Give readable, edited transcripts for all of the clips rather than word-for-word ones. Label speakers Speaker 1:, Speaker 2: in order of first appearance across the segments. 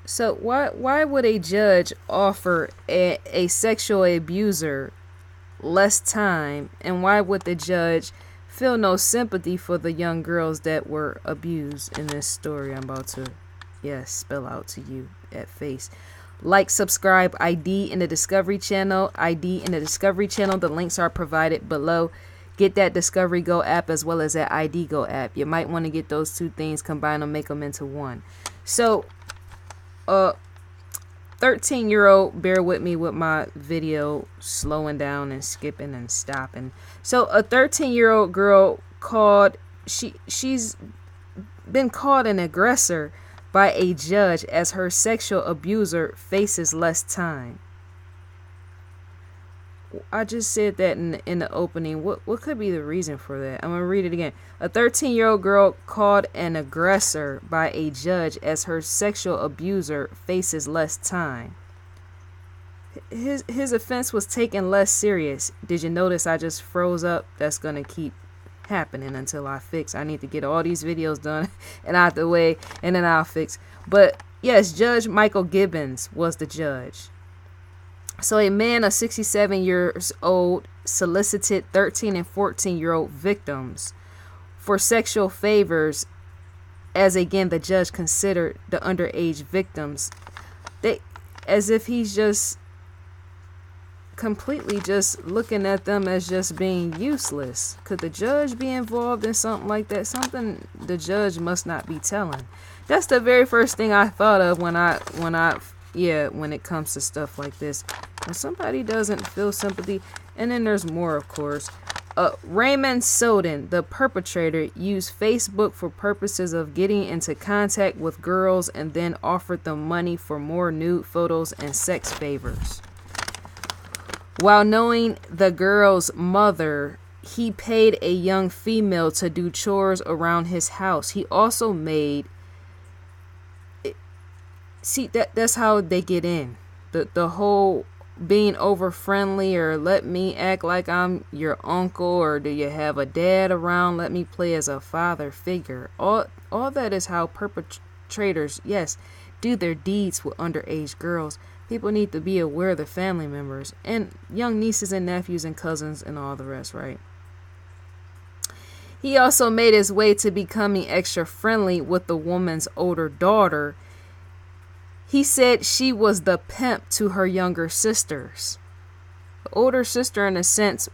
Speaker 1: So why would a judge offer a sexual abuser less time, and why would the judge feel no sympathy for the young girls that were abused in this story I'm about to, yes, spell out to you at face? Like, subscribe, ID in the Discovery Channel, ID in the Discovery Channel. The links are provided below. Get that Discovery Go app as well as that ID Go app. You might want to get those two things, combine them, make them into one. So, 13-year-old, bear with me with my video slowing down and skipping and stopping. So a 13-year-old girl she's been called an aggressor by a judge as her sexual abuser faces less time. I just said that in the opening. What could be the reason for that? I'm going to read it again. A 13-year-old girl called an aggressor by a judge as her sexual abuser faces less time. His offense was taken less serious. Did you notice I just froze up? That's going to keep happening until I fix. I need to get all these videos done and out the way, and then I'll fix. But yes, Judge Michael Gibbons was the judge. So a man of 67 years old solicited 13 and 14-year-old victims for sexual favors, as again the judge considered the underage victims as if he's just completely just looking at them as just being useless. Could the judge be involved in something like that? Something the judge must not be telling. That's the very first thing I thought of when it comes to stuff like this. When somebody doesn't feel sympathy, and then there's more, of course. Raymond Soden, the perpetrator, used Facebook for purposes of getting into contact with girls and then offered them money for more nude photos and sex favors. While knowing the girl's mother, he paid a young female to do chores around his house. He also made... See, that's how they get in. The whole being over friendly, or let me act like I'm your uncle, or do you have a dad around, let me play as a father figure. All that is how perpetrators, yes, do their deeds with underage girls. People need to be aware of their family members and young nieces and nephews and cousins and all the rest, right? He also made his way to becoming extra friendly with the woman's older daughter. He said she was the pimp to her younger sisters. The older sister, in a sense,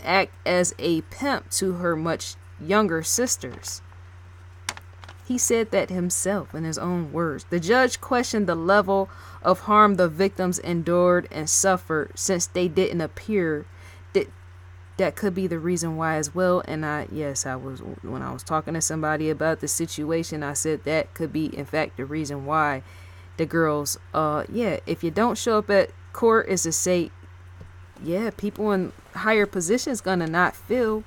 Speaker 1: act as a pimp to her much younger sisters. He said that himself in his own words. The judge questioned the level of harm the victims endured and suffered, since they didn't appear. That could be the reason why as well. And when I was talking to somebody about the situation, I said that could be, in fact, the reason why the girls, if you don't show up at court, is to say, people in higher positions gonna not feel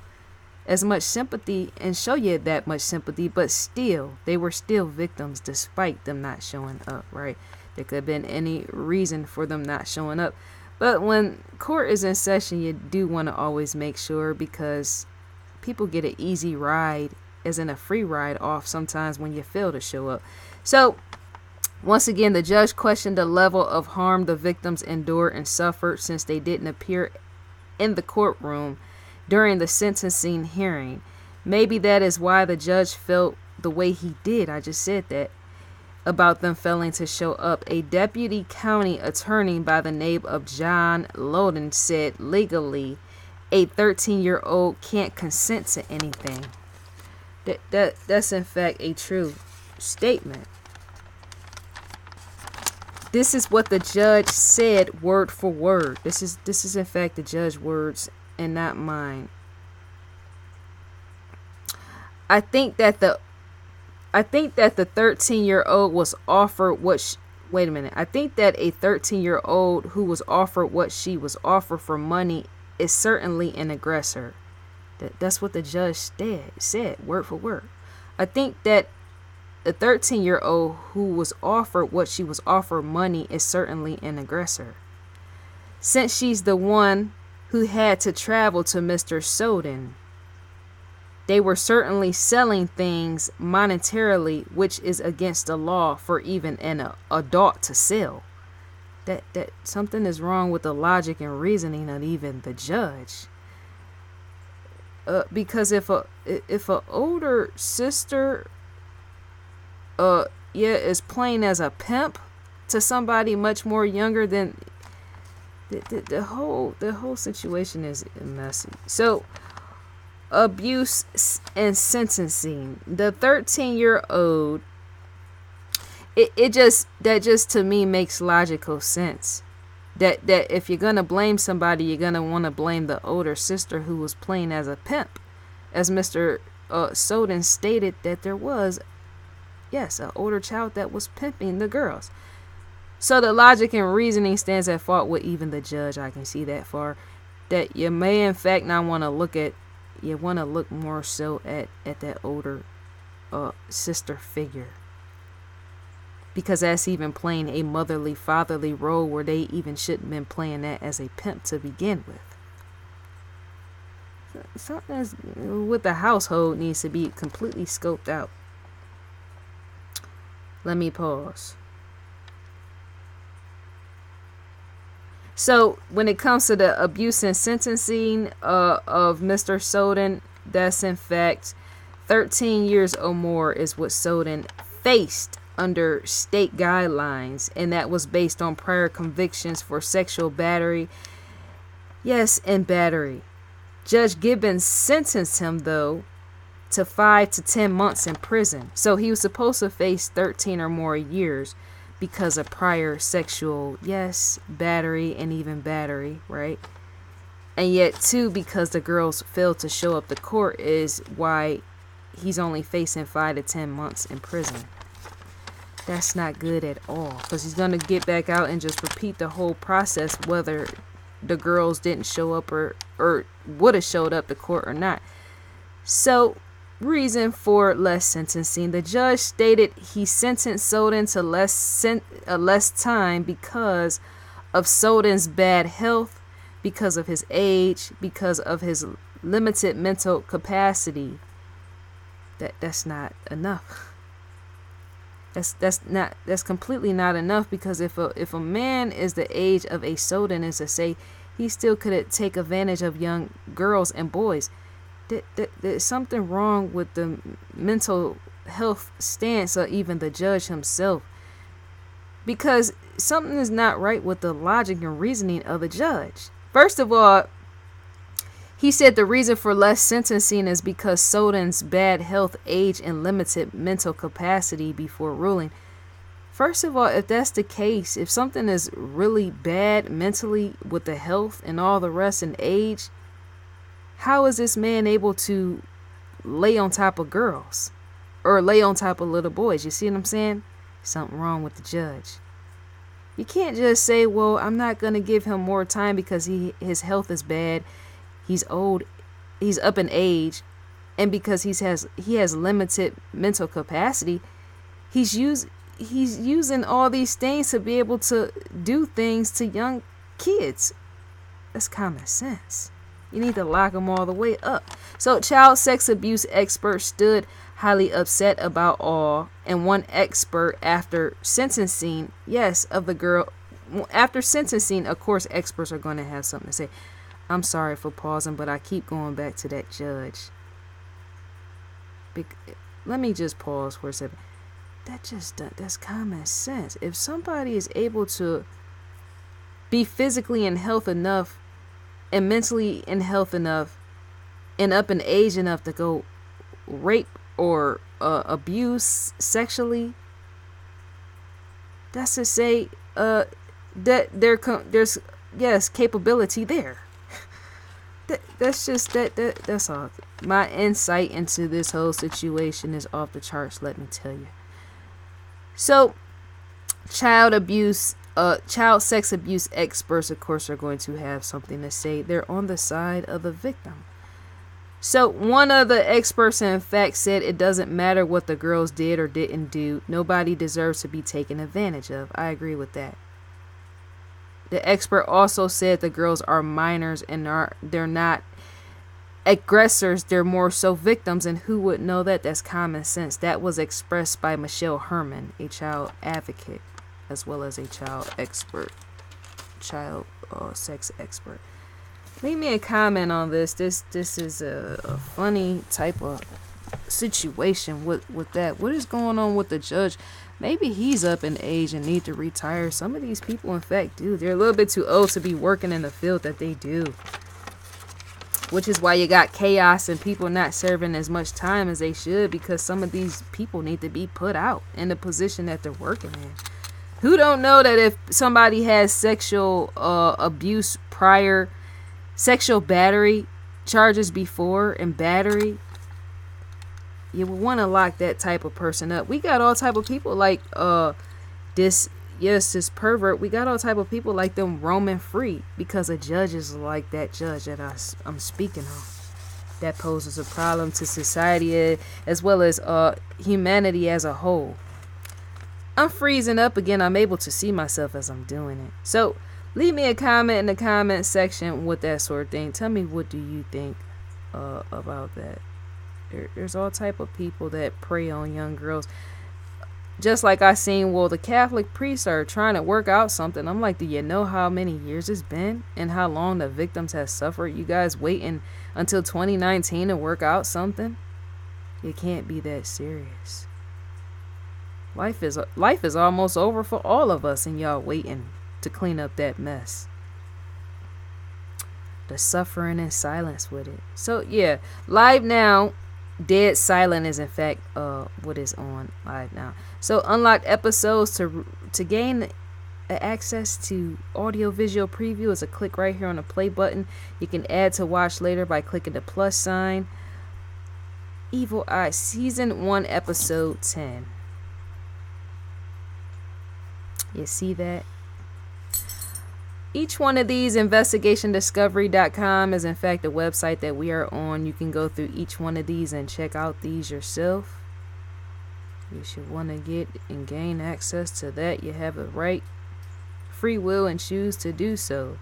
Speaker 1: as much sympathy and show you that much sympathy, but still, they were still victims despite them not showing up, right? There could have been any reason for them not showing up. But when court is in session, you do want to always make sure, because people get an easy ride, as in a free ride off sometimes when you fail to show up. So, once again, the judge questioned the level of harm the victims endured and suffered, since they didn't appear in the courtroom during the sentencing hearing. Maybe that is why the judge felt the way he did. I just said that about them failing to show up. A deputy county attorney by the name of John Loden said legally a 13-year-old can't consent to anything. That's in fact a true statement. This is what the judge said word for word. This is in fact the judge's words and not mine. I think that the 13-year-old was offered what wait a minute. I think that a 13-year-old who was offered what she was offered for money is certainly an aggressor. That's what the judge said word for word. I think that the 13-year-old who was offered what she was offered money is certainly an aggressor, since she's the one who had to travel to Mr. Soden. They were certainly selling things monetarily, which is against the law for even an adult to sell. That something is wrong with the logic and reasoning of even the judge. Because if a older sister is playing as a pimp to somebody much more younger than the whole situation is messy. So abuse and sentencing. The 13-year-old, it just to me makes logical sense. That if you're gonna blame somebody, you're gonna want to blame the older sister who was playing as a pimp, as Mr. Soden stated that there was, yes, an older child that was pimping the girls. So the logic and reasoning stands at fault with even the judge. I can see that far. That you may in fact not want to look at. You want to look more so at that older sister figure, because that's even playing a motherly, fatherly role where they even shouldn't have been playing that as a pimp to begin with. Something with the household needs to be completely scoped out. Let me pause. So when it comes to the abuse and sentencing of Mr. Soden, that's in fact 13 years or more is what Soden faced under state guidelines, and that was based on prior convictions for sexual battery. Yes, and battery. Judge Gibbons sentenced him, though, to 5 to 10 months in prison. So he was supposed to face 13 or more years because of prior sexual, yes, battery and even battery, right? And yet, too, because the girls failed to show up to court is why he's only facing 5 to 10 months in prison. That's not good at all, because he's going to get back out and just repeat the whole process, whether the girls didn't show up or would have showed up to court or not. So, reason for less sentencing. The judge stated he sentenced Soden to less time because of Soden's bad health, because of his age, because of his limited mental capacity. That's not enough. That's completely not enough, because if a man is the age of a Soden, is to say he still could take advantage of young girls and boys. There's something wrong with the mental health stance of even the judge himself, because something is not right with the logic and reasoning of the judge. First of all, he said the reason for less sentencing is because Soden's bad health, age, and limited mental capacity before ruling. First of all, if that's the case, if something is really bad mentally with the health and all the rest and age, how is this man able to lay on top of girls or lay on top of little boys? You see what I'm saying? Something wrong with the judge. You can't just say, well, I'm not going to give him more time because his health is bad. He's old. He's up in age. And because he has limited mental capacity, he's using all these things to be able to do things to young kids. That's common sense. You need to lock them all the way up. So child sex abuse experts stood highly upset about all, and one expert after sentencing, yes, of the girl, after sentencing, of course, experts are going to have something to say. I'm sorry for pausing, but I keep going back to that judge. Let me just pause for a second. That's common sense. If somebody is able to be physically in health enough and mentally in health enough and up in age enough to go rape or abuse sexually, that's to say that there's yes capability there. That's all. My insight into this whole situation is off the charts, let me tell you. So child sex abuse experts, of course, are going to have something to say. They're on the side of the victim. So one of the experts, in fact, said it doesn't matter what the girls did or didn't do. Nobody deserves to be taken advantage of. I agree with that. The expert also said the girls are minors and they're not aggressors, they're more so victims, and who would know that? That's common sense. That was expressed by Michelle Herman, a child advocate as well as a child sex expert. Leave me a comment on this. This is a funny type of situation with that. What is going on with the judge? Maybe he's up in age and need to retire. Some of these people, in fact, do. They're a little bit too old to be working in the field that they do. Which is why you got chaos and people not serving as much time as they should, because some of these people need to be put out in the position that they're working in. Who don't know that if somebody has sexual abuse prior, sexual battery charges before, and battery, you would want to lock that type of person up. We got all type of people like this pervert. We got all type of people like them roaming free because of judges like that judge that I'm speaking of. That poses a problem to society as well as humanity as a whole. I'm freezing up again. I'm able to see myself as I'm doing it. So leave me a comment in the comment section with that sort of thing. Tell me, what do you think about that? There's all type of people that prey on young girls. Just like I seen, well, the Catholic priests are trying to work out something. I'm like, do you know how many years it's been and how long the victims have suffered? You guys waiting until 2019 to work out something? It can't be that serious. Life is almost over for all of us, and y'all waiting to clean up that mess. The suffering in silence with it. So yeah, live now. Dead silent is in fact what is on live now. So unlocked episodes to gain access to audio visual preview is a click right here on the play button. You can add to watch later by clicking the plus sign. Evil Eye season 1 episode 10. You see that? Each one of these, investigationdiscovery.com, is in fact a website that we are on. You can go through each one of these and check out these yourself. You should want to get and gain access to that. You have the right free will and choose to do so.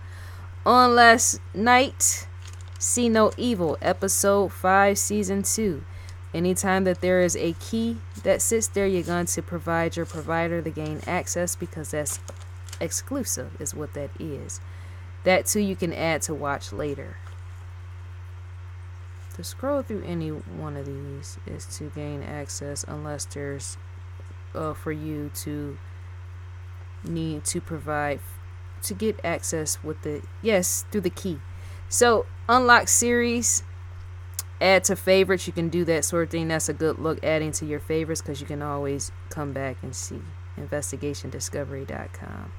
Speaker 1: On last night, See No Evil, episode 5, season 2. Anytime that there is a key that sits there, you're going to provide your provider to gain access, because that's exclusive is what that is. That too you can add to watch later. To scroll through any one of these is to gain access, unless there's for you to need to provide to get access with the through the key. So unlock series, add to favorites. You can do that sort of thing. That's a good look, adding to your favorites, because you can always come back and see. investigationdiscovery.com.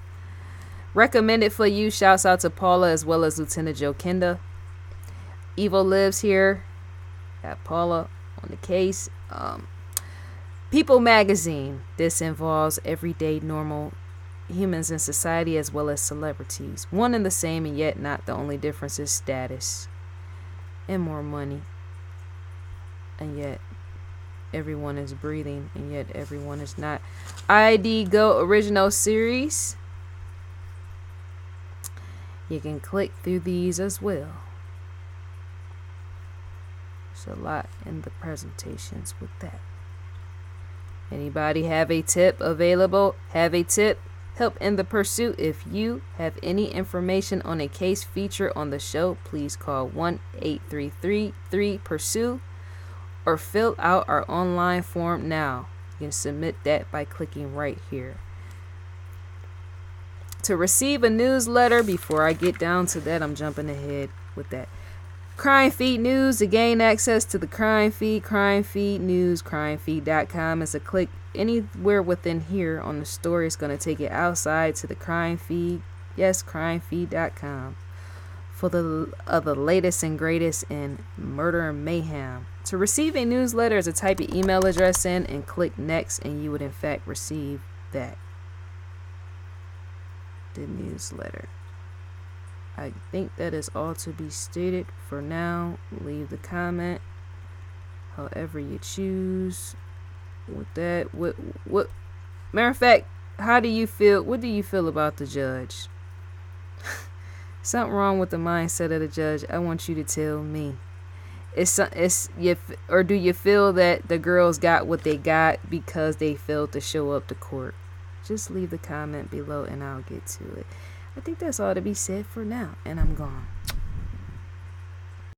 Speaker 1: Recommended for you. Shouts out to Paula as well as Lieutenant Joe Kenda. Evil Lives here. Got Paula on the case. People Magazine. This involves everyday normal humans in society as well as celebrities. One and the same, and yet not. The only difference is status and more money. And yet everyone is breathing, and yet everyone is not. ID Go original series. You can click through these as well. There's a lot in the presentations with that. Anybody have a tip available? Have a tip? Help in the pursuit. If you have any information on a case featured on the show, please call 1-833-3-PURSUE or fill out our online form now. You can submit that by clicking right here. To receive a newsletter, before I get down to that, I'm jumping ahead with that. Crime Feed News, to gain access to the Crime Feed News, crimefeed.com is a click anywhere within here on the story. It's going to take it outside to the Crime Feed. Yes, crimefeed.com. For the latest and greatest in murder and mayhem. To receive a newsletter is to type your email address in and click next, and you would in fact receive that. The newsletter. I think that is all to be stated for now. Leave the comment however you choose with that. What matter of fact, how do you feel? What do you feel about the judge? Something wrong with the mindset of the judge. I want you to tell me. or do you feel that the girls got what they got because they failed to show up to court? Just leave the comment below and I'll get to it. I think that's all to be said for now, and I'm gone.